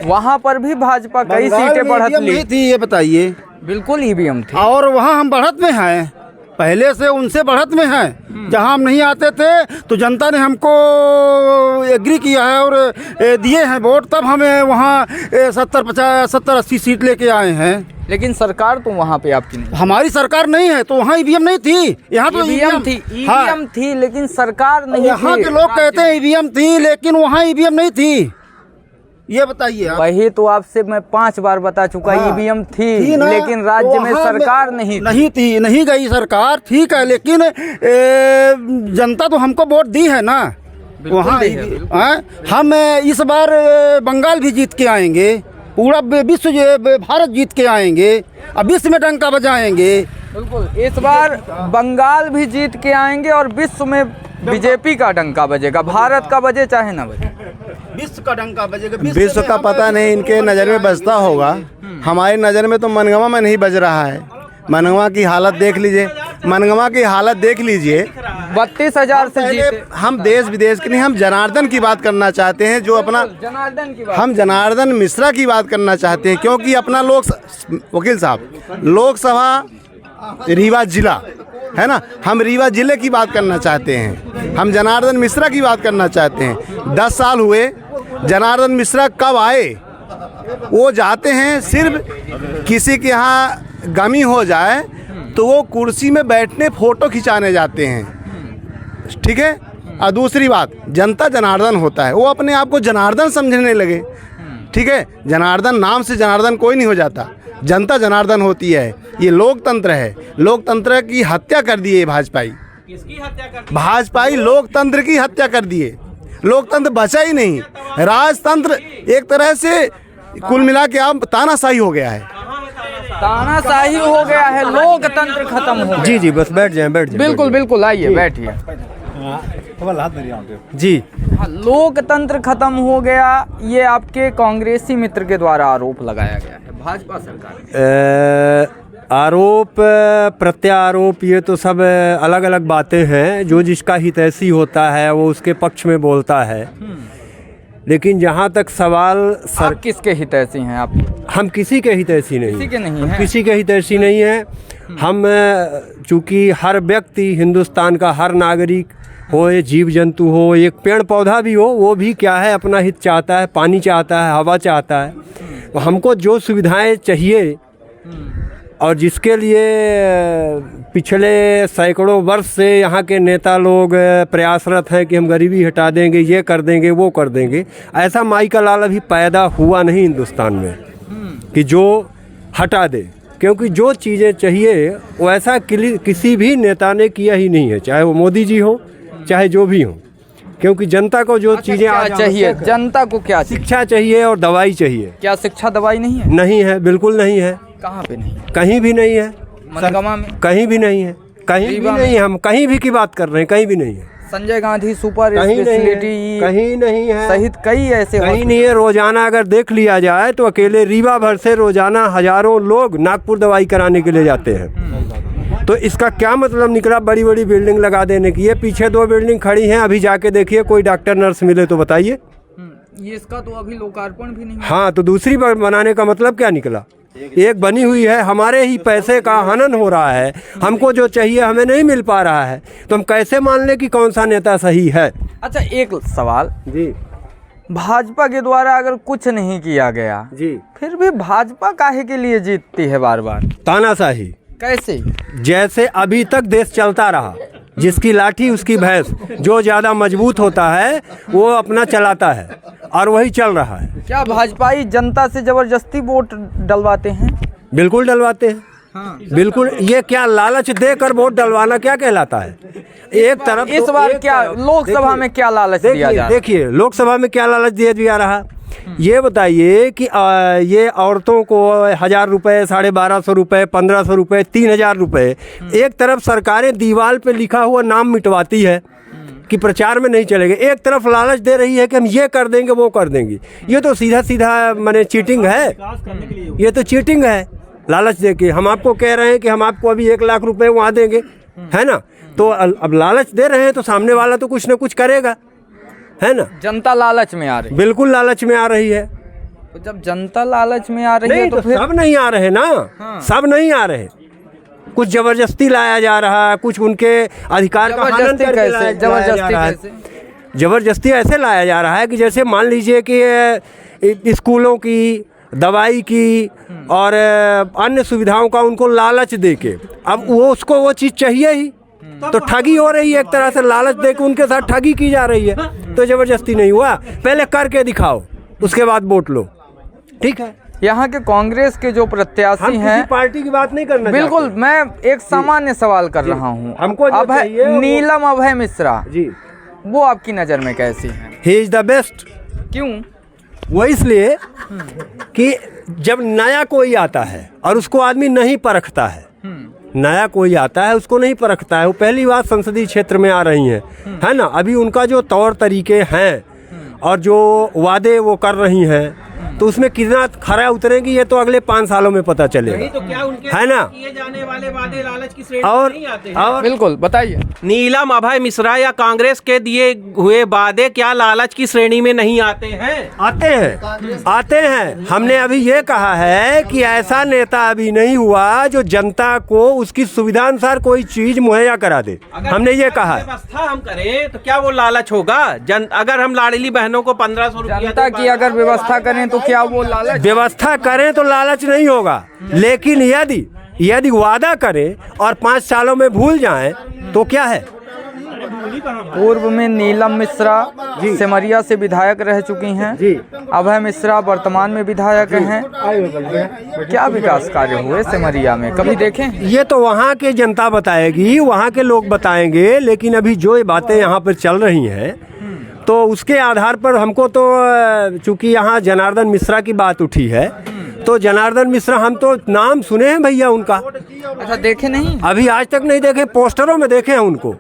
वहाँ पर भी भाजपा कई सीटें बढ़त ली थी, ये बताइए। बिल्कुल ईवीएम थी। और वहाँ हम बढ़त में हैं, पहले से उनसे बढ़त में हैं। जहाँ हम नहीं आते थे तो जनता ने हमको एग्री किया है और दिए हैं वोट, तब हमें वहाँ 70-80 सीट लेके आए हैं। लेकिन सरकार तो वहाँ पे आपकी नहीं, हमारी सरकार नहीं है तो वहाँ ईवीएम नहीं थी। यहाँ तो ईवीएम थी, ईवीएम थी लेकिन सरकार नहीं। यहाँ के लोग कहते हैं ईवीएम थी लेकिन वहाँ ईवीएम नहीं थी। ये बताइए। वही तो आपसे मैं 5 बार बता चुका, ईवीएम थी लेकिन राज्य में सरकार नहीं थी, नहीं गई सरकार, ठीक है। लेकिन जनता तो हमको वोट दी है ना वहाँ। हम इस बार बंगाल भी जीत के आएंगे, पूरा विश्व भारत जीत के आएंगे, अब विश्व में डंका बजाएंगे। बिल्कुल, इस बार बंगाल भी जीत के आएंगे और विश्व में बीजेपी का डंका बजेगा। भारत का बजे चाहे ना बजे, विश्व का डंका बजेगा। विश्व का पता नहीं इनके नज़र में बजता होगा, हमारी नज़र में तो मनगवा में नहीं बज रहा है। मनगवा की हालत देख लीजिए, 32,000 से जीते। हम देश विदेश के नहीं, हम जनार्दन की बात करना चाहते हैं, जो अपना हम जनार्दन मिश्रा की बात करना चाहते हैं। क्योंकि अपना वकील साहब लोकसभा रीवा जिला है ना, हम रीवा जिले की बात करना चाहते हैं, हम जनार्दन मिश्रा की बात करना चाहते हैं। 10 साल हुए, जनार्दन मिश्रा कब आए? वो जाते हैं सिर्फ किसी के यहाँ गमी हो जाए तो वो कुर्सी में बैठने फोटो खिंचाने जाते हैं, ठीक है। और दूसरी बात, जनता जनार्दन होता है, वो अपने आप को जनार्दन समझने लगे, ठीक है। जनार्दन नाम से जनार्दन कोई नहीं हो जाता, जनता जनार्दन होती है। ये लोकतंत्र है, लोकतंत्र की हत्या कर दिए भाजपाई। किसकी हत्या कर दी? भाजपाई लोकतंत्र की हत्या कर दिए, लोकतंत्र बचा ही नहीं। राजतंत्र एक तरह से कुल मिला के आप तानाशाही हो गया है, तानाशाही हो गया है, लोकतंत्र खत्म हो गया। जी बस बैठ जाए। बिल्कुल आइए बैठिए। जी हाँ, लोकतंत्र खत्म हो गया, ये आपके कांग्रेसी मित्र के द्वारा आरोप लगाया गया है भाजपा सरकार। आरोप प्रत्यारोप ये तो सब अलग अलग बातें हैं। जो जिसका हितैषी होता है वो उसके पक्ष में बोलता है, लेकिन जहाँ तक सवाल आप किसके हितैषी हैं? आप हम किसी के हितैषी नहीं, किसी के नहीं हम हैं। किसी के हितैषी नहीं है। हम चूँकि हर व्यक्ति, हिंदुस्तान का हर नागरिक हो, ये जीव जंतु हो, एक पेड़ पौधा भी हो, वो भी क्या है अपना हित चाहता है, पानी चाहता है, हवा चाहता है। तो हमको जो सुविधाएं चाहिए और जिसके लिए पिछले सैकड़ों वर्ष से यहाँ के नेता लोग प्रयासरत हैं कि हम गरीबी हटा देंगे, ये कर देंगे, वो कर देंगे, ऐसा माई का लाल अभी पैदा हुआ नहीं हिंदुस्तान में कि जो हटा दे। क्योंकि जो चीज़ें चाहिए वो ऐसा किसी भी नेता ने किया ही नहीं है, चाहे वो मोदी जी हो, चाहे जो भी हो। क्योंकि जनता को जो चीज़ें चाहिए, जनता को क्या चाहिए? शिक्षा चाहिए और दवाई चाहिए। क्या शिक्षा दवाई नहीं है? नहीं है, बिल्कुल नहीं है। कहाँ पे नहीं? कहीं भी नहीं है। मनगमा में कहीं भी नहीं है, कहीं भी नहीं है। हम कहीं भी की बात कर रहे हैं, कहीं भी नहीं है। संजय गांधी सुपर कहीं नहीं है, स्पेशलिटी कहीं नहीं है, सहित कई ऐसे कहीं नहीं है। रोजाना अगर देख लिया जाए तो अकेले रीवा भर से रोजाना हजारों लोग नागपुर दवाई कराने के लिए जाते हैं। तो इसका क्या मतलब निकला बड़ी बड़ी बिल्डिंग लगा देने की? ये पीछे 2 बिल्डिंग खड़ी हैं, अभी जाके देखिए कोई डॉक्टर नर्स मिले तो बताइए। ये इसका तो अभी लोकार्पण भी नहीं है। हाँ, तो दूसरी बनाने का मतलब क्या निकला? एक बनी हुई है, हमारे ही पैसे का हनन हो रहा है, हमको जो चाहिए हमें नहीं मिल पा रहा है, तो हम कैसे मान ले कि कौन सा नेता सही है? अच्छा, एक सवाल जी, भाजपा के द्वारा अगर कुछ नहीं किया गया जी, फिर भी भाजपा काहे के लिए जीतती है बार बार? तानाशाही। कैसे? जैसे अभी तक देश चलता रहा, जिसकी लाठी उसकी भैंस, जो ज़्यादा मजबूत होता है वो अपना चलाता है, और वही चल रहा है। क्या भाजपाई जनता से जबरदस्ती वोट डलवाते हैं? बिल्कुल डलवाते हैं। हाँ। बिल्कुल। ये क्या लालच देकर वोट डलवाना क्या कहलाता है? एक तरफ इस बार क्या लोकसभा में क्या लालच दिया जा रहा है? देखिए लोकसभा में क्या लालच दिया जा रहा। ये बताइए कि ये औरतों को 1000 रुपये, 1250 रुपये, 1500 रुपये, 3000 रुपये, एक तरफ सरकारें दीवार पे लिखा हुआ नाम मिटवाती है कि प्रचार में नहीं चलेंगे, एक तरफ लालच दे रही है कि हम ये कर देंगे, वो कर देंगे। ये तो सीधा सीधा माने चीटिंग है, ये तो चीटिंग है। लालच दे के हम आपको कह रहे हैं कि हम आपको अभी 1 लाख रुपए वहाँ देंगे, है ना? तो अब लालच दे रहे हैं तो सामने वाला तो कुछ ना कुछ करेगा, है ना? जनता लालच में आ रही है। बिल्कुल लालच में आ रही है। तो जब जनता लालच में आ रही नहीं है तो फिर सब नहीं आ रहे ना। हाँ। सब नहीं आ रहे, कुछ जबरदस्ती लाया जा रहा है, कुछ उनके अधिकार का हनन करके लाया जा रहा है। जबरदस्ती ऐसे लाया जा रहा है कि जैसे मान लीजिए कि स्कूलों की, दवाई की और अन्य सुविधाओं का उनको लालच देके अब वो उसको वो चीज़ चाहिए ही, तो ठगी हो रही है। एक तरह से लालच देके उनके साथ ठगी की जा रही है। तो जबरदस्ती नहीं हुआ, पहले करके दिखाओ, उसके बाद वोट लो, ठीक है? यहाँ के कांग्रेस के जो प्रत्याशी हैं, पार्टी की बात नहीं करना, बिल्कुल मैं एक सामान्य सवाल कर रहा हूँ। हमको नीलम अभय मिश्रा जी, वो आपकी नज़र में कैसी हैं? He is the best. क्यों? वो इसलिए कि जब नया कोई आता है और उसको आदमी नहीं परखता है, नया कोई आता है उसको नहीं परखता है, वो पहली बार संसदीय क्षेत्र में आ रही हैं, है ना? अभी उनका जो तौर तरीके हैं और जो वादे वो कर रही हैं, तो उसमें कितना खरा उतरेंगी ये तो अगले 5 सालों में पता चलेगा। तो क्या उनके है ना? किए जाने वाले वादे लालच की श्रेणी और, में नहीं आते हैं? और बिल्कुल बताइए। नीलम अभय मिश्रा या कांग्रेस के दिए हुए वादे क्या लालच की श्रेणी में नहीं आते हैं? आते हैं, आते हैं। हमने अभी ये कहा है कि ऐसा नेता अभी नहीं हुआ जो जनता को उसकी सुविधा अनुसार कोई चीज मुहैया करा दे। हमने ये कहा है। व्यवस्था हम करें तो क्या वो लालच होगा? अगर हम लाडली बहनों को 1500 रुपया जनता की अगर व्यवस्था करें तो क्या वो लालच? व्यवस्था करें तो लालच नहीं होगा, लेकिन यदि वादा करें और 5 सालों में भूल जाएं तो क्या है? पूर्व में नीलम मिश्रा सिमरिया से विधायक रह चुकी हैं, अभय मिश्रा वर्तमान में विधायक हैं। क्या विकास कार्य हुए सिमरिया में, कभी देखें? ये तो वहाँ के जनता बताएगी, वहाँ के लोग बताएंगे, लेकिन अभी जो बातें यहाँ पर चल रही हैं तो उसके आधार पर हमको तो चूंकि यहाँ जनार्दन मिश्रा की बात उठी है तो जनार्दन मिश्रा हम तो नाम सुने हैं भैया उनका। अच्छा, देखे नहीं? अभी आज तक नहीं देखे, पोस्टरों में देखे हैं उनको।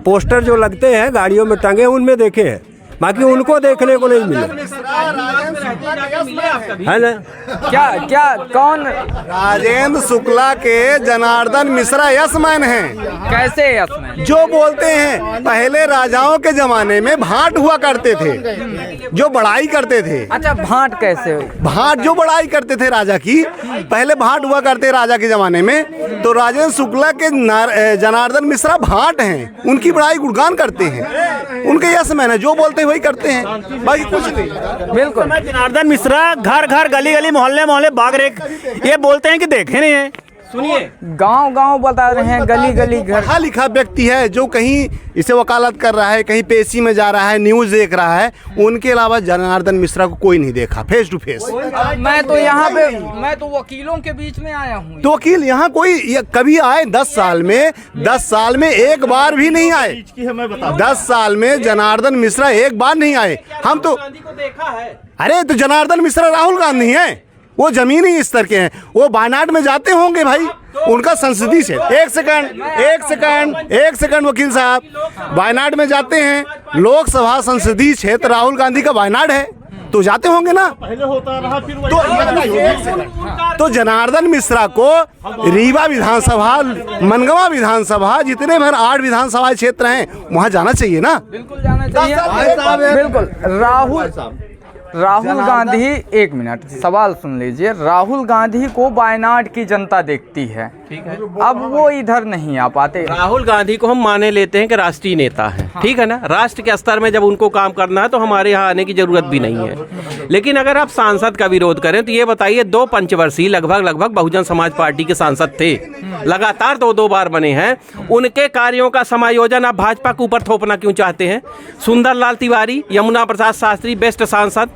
पोस्टर जो लगते हैं गाड़ियों में टंगे उनमें देखे हैं, बाकी उनको देखने को नहीं मिला है ना। क्या क्या कौन? राजेंद्र शुक्ला के जनार्दन मिश्रा यशमैन हैं। कैसे यशमैन? जो बोलते हैं पहले राजाओं के जमाने में भाट हुआ करते थे, जो बड़ाई करते थे। अच्छा, भाट कैसे? भाट जो बड़ाई करते थे राजा की, पहले भाट हुआ करते राजा के जमाने में, तो राजेंद्र शुक्ला के जनार्दन मिश्रा भाट हैं, उनकी बड़ाई गुणगान करते हैं, उनके यशमैन है, जो बोलते हैं वही करते हैं, बाकी कुछ नहीं। बिल्कुल। जनार्दन मिश्रा घर घर गली गली मोहल्ले मोहल्ले बाग रेख ये बोलते हैं कि देखे नहीं है। सुनिए, गांव बता रहे हैं, गली गली घर। पढ़ा लिखा व्यक्ति है जो कहीं इसे वकालत कर रहा है, कहीं पेशी में जा रहा है, न्यूज देख रहा है, उनके अलावा जनार्दन मिश्रा को कोई नहीं देखा फेस टू फेस। मैं तो यहाँ पे, मैं तो वकीलों के बीच में आया हूँ। तो वकील यहाँ कोई कभी आए 10 साल में एक बार भी नहीं आए। 10 साल में जनार्दन मिश्रा एक बार नहीं आए। हम तो अरे तो जनार्दन मिश्रा राहुल गांधी हैं, वो जमीन ही इस तरह के हैं, वो वायनाड में जाते होंगे भाई, उनका संसदीय क्षेत्र। एक सेकंड वकील साहब, वायनाड में जाते हैं, लोकसभा संसदीय क्षेत्र राहुल गांधी का वायनाड है, तो जाते होंगे ना। पहले होता रहा फिर तो जनार्दन मिश्रा को रीवा विधानसभा, मनगवा विधानसभा, जितने भर 8 विधानसभा क्षेत्र हैं वहाँ जाना चाहिए ना। बिल्कुल जाना चाहिए, बिल्कुल। राहुल गांधी, एक मिनट सवाल सुन लीजिए। राहुल गांधी को वायनाड की जनता देखती है, ठीक है, अब वो इधर नहीं आ पाते। राहुल गांधी को हम माने लेते हैं कि राष्ट्रीय नेता है, ठीक है ना। राष्ट्र के स्तर में जब उनको काम करना है तो हमारे यहाँ आने की जरूरत भी नहीं है। लेकिन अगर आप सांसद का विरोध करें तो ये बताइए, 2 पंचवर्षीय लगभग बहुजन समाज पार्टी के सांसद थे, लगातार 2 बार बने हैं, उनके कार्यों का समायोजन आप भाजपा के ऊपर थोपना क्यों चाहते हैं? सुंदरलाल तिवारी, यमुना प्रसाद शास्त्री बेस्ट सांसद,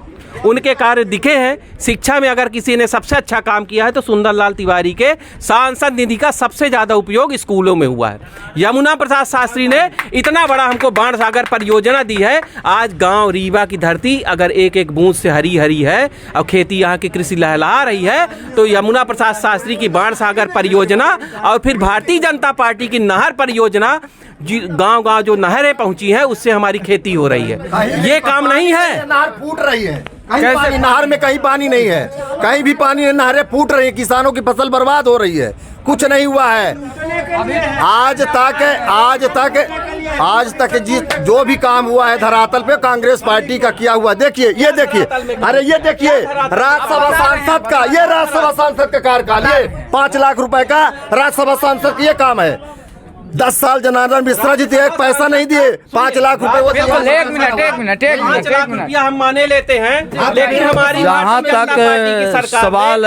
उनके कार्य दिखे हैं। शिक्षा में अगर किसी ने सबसे अच्छा काम किया है तो सुंदरलाल तिवारी के सांसद निधि का सबसे ज़्यादा उपयोग स्कूलों में हुआ है। यमुना प्रसाद शास्त्री ने इतना बड़ा हमको बाण सागर परियोजना दी है। आज गांव रीवा की धरती अगर एक एक बूंद से हरी हरी है और खेती यहाँ की कृषि लहलहा रही है, तो यमुना प्रसाद शास्त्री की बाण सागर परियोजना और फिर भारतीय जनता पार्टी की नहर परियोजना, गांव जो नहरें पहुंची हैं उससे हमारी खेती हो रही है। ये काम नहीं है। नहर फूट रही है, कहीं पानी, नहर में कहीं पानी नहीं है, कहीं भी पानी नहीं, नहरें फूट रही है, किसानों की फसल बर्बाद हो रही है, कुछ नहीं हुआ है आज तक जो भी काम हुआ है धरातल पे कांग्रेस पार्टी का किया हुआ। देखिए, ये देखिए, अरे ये देखिए, राज्यसभा सांसद का कार्यकाल, ये 5 लाख रुपए का राज्यसभा सांसद का ये काम है। 10 साल जनार्दन मिश्रा जी थे, एक पैसा नहीं दिए, 5 लाख रुपए वो बिल्कुल। एक मिनट हम माने लेते हैं, लेकिन हमारी जहाँ तक सवाल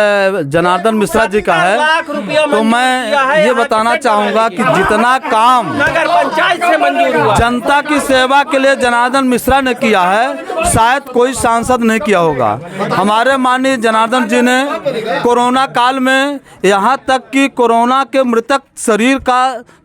जनार्दन मिश्रा जी का है तो मैं ये बताना चाहूँगा कि जितना काम नगर पंचायत से मंजूर हुआ जनता की सेवा के लिए जनार्दन मिश्रा ने किया है, शायद कोई सांसद नहीं किया होगा। हमारे माननीय जनार्दन जी ने कोरोना काल में यहाँ तक कि कोरोना के मृतक शरीर का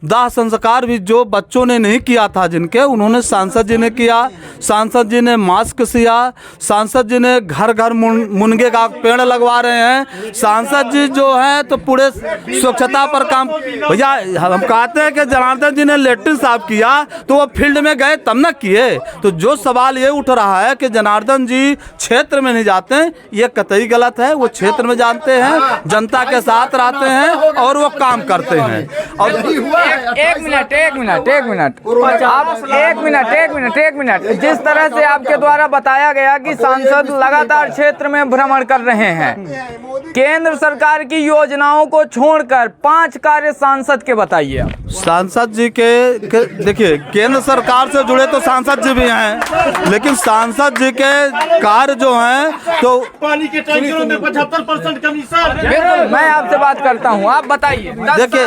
दाह संस्कार भी जो बच्चों ने नहीं किया था जिनके, उन्होंने सांसद जी ने किया। सांसद जी ने मास्क सिया, सांसद जी ने घर घर मुनगे का पेड़ लगवा रहे हैं। सांसद जी जो है तो पूरे स्वच्छता पर काम। भैया हम कहते हैं कि जनार्दन जी ने लेटरिन साफ किया तो वो फील्ड में गए तब न किए। तो जो सवाल ये उठ रहा है कि जनार्दन जी क्षेत्र में नहीं जाते, ये कतई गलत है। वो क्षेत्र में जानते हैं, जनता के साथ रहते हैं और वो काम करते हैं। और एक मिनट जिस तरह से आपके द्वारा बताया गया कि सांसद लगातार क्षेत्र में भ्रमण कर रहे हैं, केंद्र सरकार की योजनाओं को छोड़कर 5 कार्य सांसद के बताइए। सांसद जी के देखिए, केंद्र सरकार से जुड़े तो सांसद जी भी हैं, लेकिन सांसद जी के कार्य जो हैं तो पानी के टैंकरों में 75% कमीशन। बिल्कुल, मैं आपसे बात करता हूँ, आप बताइए। देखिए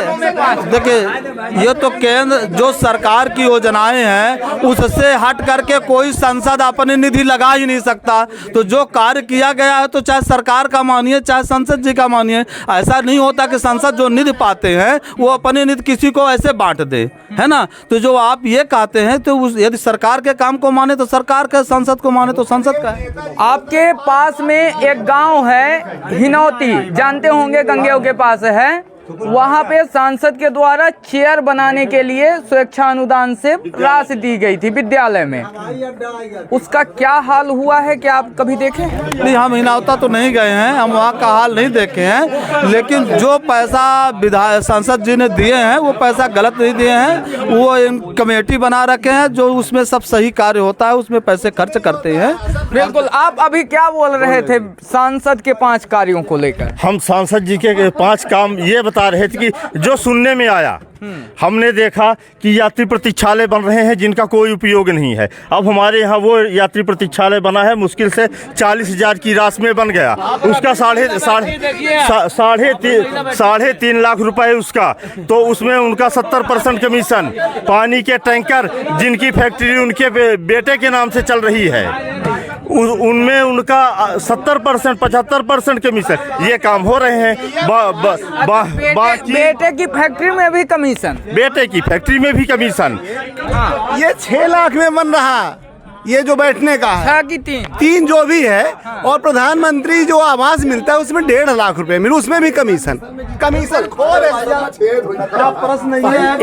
ये तो केंद्र जो सरकार की योजनाएं हैं उससे हट करके कोई संसद अपनी निधि लगा ही नहीं सकता। तो जो कार्य किया गया है तो चाहे सरकार का मानिए चाहे संसद जी का मानिए, ऐसा नहीं होता कि संसद जो निधि पाते हैं वो अपनी निधि किसी को ऐसे बांट दे, है ना। तो जो आप ये कहते हैं तो यदि सरकार के काम को माने तो सरकार का, संसद को माने तो संसद का है। आपके पास में एक गांव है हिनौती, जानते होंगे, गंगेव के पास है। वहाँ पे सांसद के द्वारा चेयर बनाने के लिए स्वेच्छा अनुदान से राशि दी गई थी विद्यालय में। उसका क्या हाल हुआ है, क्या आप कभी देखे? नहीं, हम हिनौता तो नहीं गए हैं, हम वहाँ का हाल नहीं देखे हैं। लेकिन जो पैसा विधायक सांसद जी ने दिए हैं वो पैसा गलत नहीं दिए हैं। वो कमेटी बना रखे हैं जो उसमें सब सही कार्य होता है उसमें पैसे खर्च करते हैं। बिल्कुल। आप अभी क्या बोल रहे थे सांसद के 5 कार्यों को लेकर? हम सांसद जी के 5 काम ये बता रहे थे कि जो सुनने में आया, हमने देखा कि यात्री प्रतीक्षालय बन रहे हैं जिनका कोई उपयोग नहीं है। अब हमारे यहाँ वो यात्री प्रतीक्षालय बना है, मुश्किल से 40,000 की राशि में बन गया। उसका साढ़े तीन लाख रुपए उसका, तो उसमें उनका 70% कमीशन। पानी के टैंकर जिनकी फैक्ट्री उनके बेटे के नाम से चल रही है उनमें उनका 70% 75% कमीशन। ये काम हो रहे हैं। बेटे की फैक्ट्री में भी कमीशन, बेटे की फैक्ट्री में भी कमीशन। ये 6 लाख में बन रहा, ये जो बैठने का है 6 की 3 जो भी है। और प्रधानमंत्री जो आवास मिलता है उसमें 1.5 लाख रुपए मिले, उसमें भी कमीशन खोर है।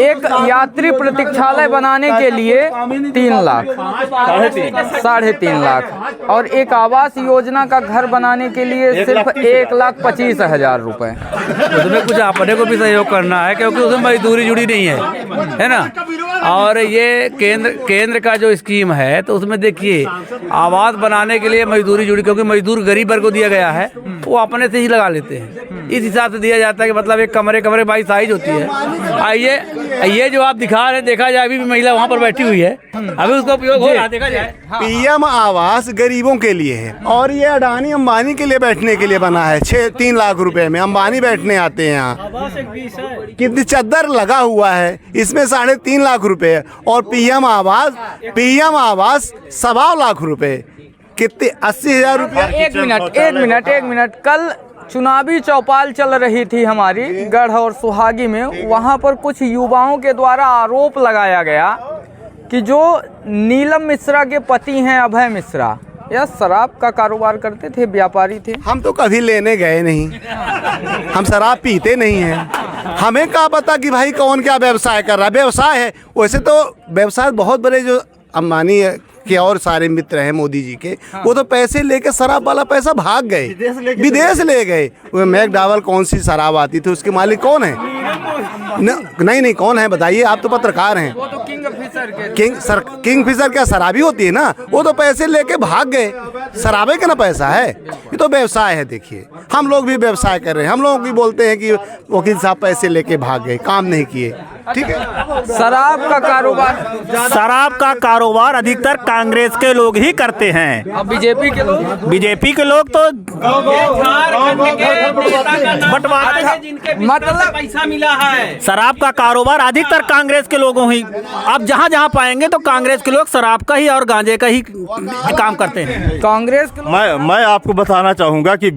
एक यात्री प्रतीक्षालय बनाने के लिए 3 लाख, 3.5 लाख, और एक आवास योजना का घर बनाने के लिए सिर्फ 1,25,000 रुपए। उसमें कुछ अपने को भी सहयोग करना है क्योंकि उसमें मजदूरी जुड़ी नहीं है ना। और ये केंद्र का जो स्कीम है तो उसमें देखिए आवास बनाने के लिए मजदूरी जुड़ी, क्योंकि मजदूर गरीब वर्ग को दिया गया है, वो अपने से ही लगा लेते हैं। इस हिसाब से दिया जाता है कि मतलब एक कमरे बाई साइज होती है। आइए ये जो आप दिखा रहे हैं, देखा जाए अभी भी महिला वहाँ पर बैठी हुई है, अभी उसका उपयोग हो रहा है, देखा जाए। पीएम आवास गरीबों के लिए है और ये अडानी अंबानी के लिए बैठने के लिए बना है। 3 लाख रुपए में अंबानी बैठने आते हैं यहाँ। कितनी चद्दर लगा हुआ है, इसमें 3.5 लाख रुपए। और पीएम आवास 1.25 लाख रुपए, कितने 80,000 रुपए। एक मिनट। कल चुनावी चौपाल चल रही थी हमारी गढ़ और सुहागी में। वहाँ पर कुछ युवाओं के द्वारा आरोप लगाया गया कि जो नीलम मिश्रा के पति हैं अभय मिश्रा, यह शराब का कारोबार करते थे, व्यापारी थे। हम तो कभी लेने गए नहीं, हम शराब पीते नहीं हैं। हमें क्या पता कि भाई कौन क्या व्यवसाय कर रहा है। व्यवसाय है, वैसे तो व्यवसाय बहुत बड़े जो अंबानी के और सारे मित्र हैं मोदी जी के, वो तो पैसे लेके शराब वाला पैसा भाग गए, विदेश ले गए। वो मैकडॉवेल कौन सी शराब आती थी, उसके मालिक कौन है? नहीं कौन है बताइए, आप तो पत्रकार हैं। वो तो किंगफिशर क्या शराबी होती है ना, वो तो पैसे लेके भाग गए। शराबे का ना पैसा है, ये तो व्यवसाय है। देखिए हम लोग भी व्यवसाय कर रहे हैं, हम लोग भी बोलते हैं कि वकील साहब पैसे लेके भाग गए, काम नहीं किए, ठीक है। शराब का कारोबार अधिकतर कांग्रेस के लोग ही करते हैं। अब बीजेपी के लोग तो मतलब पैसा मिला है। शराब का कारोबार अधिकतर कांग्रेस के लोगों ही, आप जहाँ पाएंगे तो कांग्रेस के लोग शराब का ही और गांजे का ही काम करते हैं। कांग्रेस मैं आपको बताना चाहूँगा कि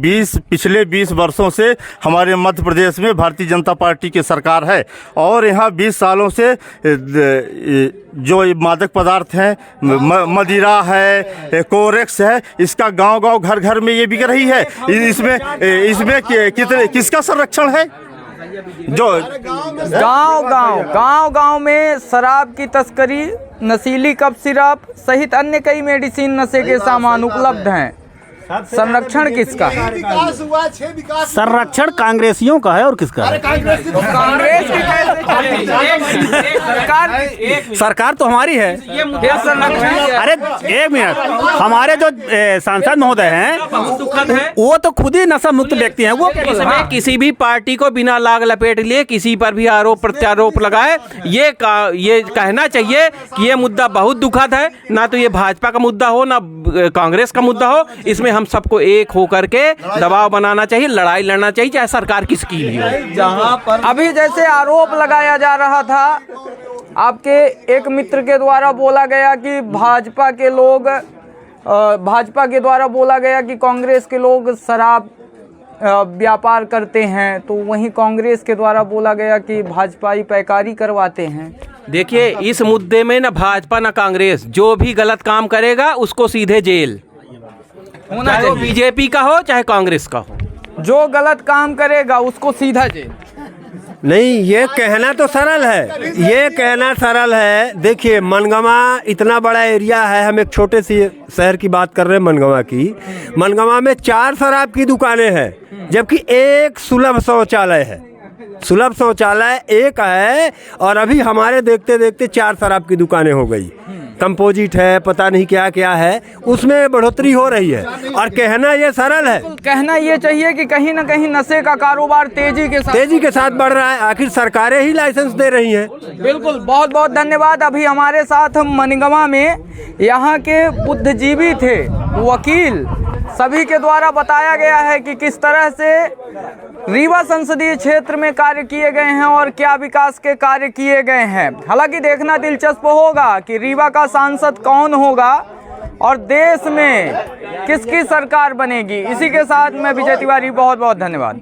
पिछले 20 वर्षों से हमारे मध्य प्रदेश में भारतीय जनता पार्टी की सरकार है और यहाँ 20 सालों से जो मादक पदार्थ हैं, मदिरा है, कोरेक्स है, इसका गांव घर घर में ये बिक रही है। इसमें किसका संरक्षण है? जो गांव में शराब की तस्करी, नशीली कफ सिरप सहित अन्य कई मेडिसिन नशे के सामान उपलब्ध हैं। संरक्षण किसका है? संरक्षण कांग्रेसियों का है और किसका है? कांग्रेस की सरकार तो हमारी है। अरे एक मिनट, हमारे जो सांसद महोदय हैं वो तो खुद ही नशा मुक्त व्यक्ति हैं। वो किसी भी पार्टी को बिना लाग लपेट लिए किसी पर भी आरोप प्रत्यारोप लगाए, ये कहना चाहिए कि ये मुद्दा बहुत दुखद है। ना तो ये भाजपा का मुद्दा हो, ना कांग्रेस का मुद्दा हो, इसमें हम सबको एक होकर के दबाव बनाना चाहिए, लड़ाई लड़ना चाहिए, चाहे सरकार किसकी भी हो। जहां पर अभी जैसे आरोप लगाया जा रहा था, आपके एक मित्र के द्वारा बोला गया कि भाजपा के द्वारा बोला गया कि कांग्रेस के लोग शराब व्यापार करते हैं, तो वहीं कांग्रेस के द्वारा बोला गया कि भाजपाई पैकारी करवाते हैं। देखिए, इस मुद्दे में ना भाजपा ना कांग्रेस, जो भी गलत काम करेगा उसको सीधे जेल होना चाहिए, बीजेपी का हो चाहे कांग्रेस का हो। जो गलत काम करेगा उसको सीधा जेल। नहीं, ये कहना तो सरल है, ये कहना सरल है। देखिए, मनगमा इतना बड़ा एरिया है, हम एक छोटे से शहर की बात कर रहे हैं, मनगमा की। मनगमा में 4 शराब की दुकानें हैं, जबकि एक सुलभ शौचालय है। सुलभ शौचालय एक है, और अभी हमारे देखते देखते 4 शराब की दुकानें हो गई। कंपोजिट है, पता नहीं क्या क्या है, उसमें बढ़ोतरी हो रही है। और कहना ये सरल है, कहना ये चाहिए कि कहीं ना कहीं नशे का कारोबार तेजी के साथ बढ़ रहा है। आखिर सरकारें ही लाइसेंस दे रही हैं। बिल्कुल, बहुत बहुत धन्यवाद। अभी हमारे साथ मनगमा में यहाँ के बुद्धिजीवी थे, वकील, सभी के द्वारा बताया गया है कि किस तरह से रीवा संसदीय क्षेत्र में कार्य किए गए हैं और क्या विकास के कार्य किए गए हैं। हालांकि देखना दिलचस्प होगा कि रीवा का सांसद कौन होगा और देश में किसकी सरकार बनेगी। इसी के साथ मैं विजय तिवारी, बहुत बहुत धन्यवाद।